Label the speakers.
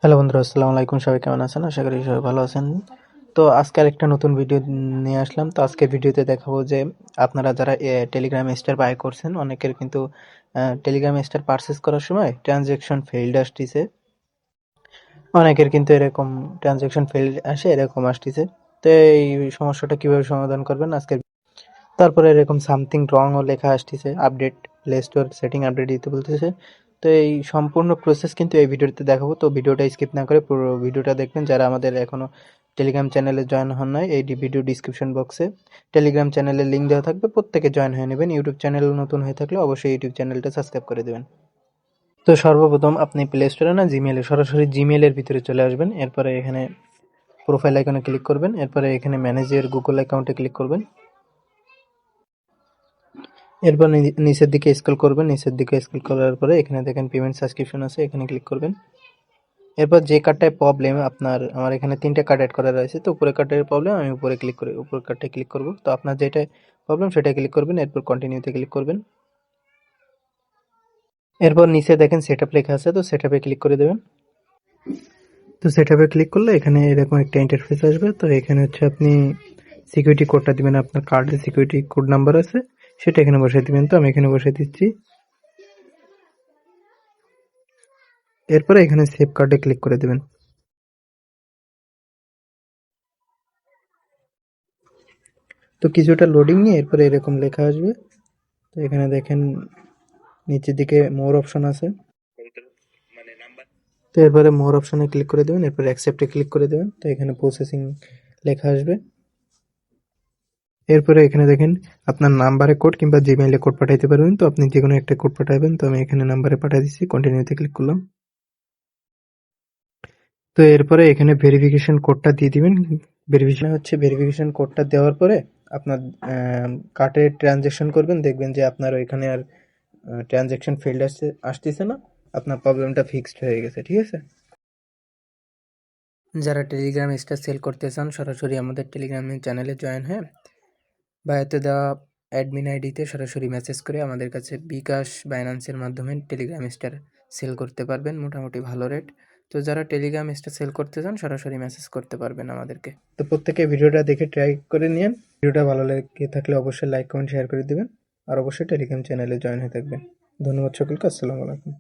Speaker 1: Hello বন্ধুরা, আসসালামু আলাইকুম। সবাই কেমন আছেন? আশা করি সবাই ভালো আছেন। তো আজকে আরেকটা নতুন ভিডিও নিয়ে আসলাম। তো আজকের ভিডিওতে দেখাবো যে আপনারা যারা টেলিগ্রাম স্টার বাই করছেন, অনেকের কিন্তু টেলিগ্রাম স্টার পারচেজ করার সময় ট্রানজ্যাকশন ফেইল্ড আসতেছে। অনেকের কিন্তু এরকম ট্রানজ্যাকশন ফেইল্ড আসে, এরকম আসতেছে। তো এই সমস্যাটা কিভাবে সমাধান করবেন আজকে। তারপরে এরকম সামথিং রং ও লেখা আসতেছে, update play store setting update দিতে বলতেছে। তো এই সম্পূর্ণ প্রসেস কিন্তু এই ভিডিওতে দেখাবো। তো ভিডিওটা স্কিপ না করে পুরো ভিডিওটা দেখবেন। যারা আমাদের এখনো টেলিগ্রাম চ্যানেলে জয়েন হন নাই, এই ভিডিও ডিসক্রিপশন বক্সে টেলিগ্রাম চ্যানেলের লিঙ্ক দেওয়া থাকবে, প্রত্যেকে জয়েন হয়ে নেবেন। ইউটিউব চ্যানেল নতুন হয়ে থাকলে অবশ্যই ইউটিউব চ্যানেলটা সাবস্ক্রাইব করে দেবেন। তো সর্বপ্রথম আপনি প্লে স্টোরে না জিমেলে সরাসরি জিমেলের ভিতরে চলে আসবেন। এরপরে এখানে প্রোফাইল আইকনে ক্লিক করবেন। এরপরে এখানে ম্যানেজের গুগল অ্যাকাউন্টে ক্লিক করবেন। এরপর নিচের দিকে স্ক্রল করবেন। নিচের দিকে স্ক্রল করার পরে এখানে দেখেন পেমেন্ট সাবস্ক্রিপশন আছে, এখানে ক্লিক করবেন। এরপর যে কার্ডটায় প্রবলেম আমার এখানে ৩টা কার্ড এড করা রয়েছে। তো উপরের কার্ডের প্রবলেম আমি উপরে ক্লিক করে উপরের কার্ডটায় ক্লিক করব। তো আপনার যেটায় প্রবলেম সেটায় ক্লিক করবেন। এরপর কন্টিনিউতে ক্লিক করবেন। এরপর নিচে দেখেন সেটআপ লেখা আছে, তো সেটআপে ক্লিক করে দেবেন। তো সেটআপে ক্লিক করলে এখানে এরকম একটা ইন্টারফেস আসবে। তো এখানে হচ্ছে আপনি সিকিউরিটি কোডটা দিবেন, আপনার কার্ডের সিকিউরিটি কোড নাম্বার আছে সেটা এখানে বসাই দিবেন। তো আমি এখানে বসাই দিচ্ছি। এরপরে এখানে সেভ কার্ডে ক্লিক করে দেবেন। তো কিছুটা লোডিং নিয়ে এরপরে এরকম লেখা আসবে। তো এখানে দেখেন নিচের দিকে মোর অপশন আছে। তো এরপরে মোর অপশনে ক্লিক করে দেবেন। এরপরে অ্যাকসেপ্টে ক্লিক করে দেবেন। তো এখানে প্রসেসিং লেখা আসবে। এরপরে এখানে দেখেন আপনার নাম্বারে কোড কিংবা জিমেইলে কোড পাঠাইতে পারবেন। তো আপনি যে কোনো একটা কোড পাঠাবেন। তো আমি এখানে নাম্বারে পাঠিয়ে দিচ্ছি, কন্টিনিউতে ক্লিক করলাম। তো এরপরে এখানে ভেরিফিকেশন কোডটা দিয়ে দিবেন। ভেরিফিকেশন কোডটা দেওয়ার পরে আপনার কার্টে ট্রানজ্যাকশন করবেন, দেখবেন যে আপনার ওইখানে আর ট্রানজ্যাকশন ফেল্ড আসতেছে না, আপনার প্রবলেমটা ফিক্সড হয়ে গেছে। ঠিক আছে? যারা টেলিগ্রাম স্টার সেল করতে চান, সরাসরি আমাদের টেলিগ্রামের চ্যানেলে জয়েন হয়ে বায়োতে দেওয়া অ্যাডমিন আইডিতে সরাসরি মেসেজ করে আমাদের কাছে বিকাশ বাইন্যান্সের মাধ্যমে টেলিগ্রাম স্টার সেল করতে পারবেন মোটামুটি ভালো রেট। তো যারা টেলিগ্রাম স্টার সেল করতে চান সরাসরি মেসেজ করতে পারবেন আমাদেরকে। তো প্রত্যেকে ভিডিওটা দেখে ট্রাই করে নিন। ভিডিওটা ভালো লেগে থাকলে অবশ্যই লাইক কমেন্ট শেয়ার করে দিবেন। আর অবশ্যই টেলিগ্রাম চ্যানেলে জয়েন হয়ে থাকবেন। ধন্যবাদ সকলকে। আসসালামু আলাইকুম।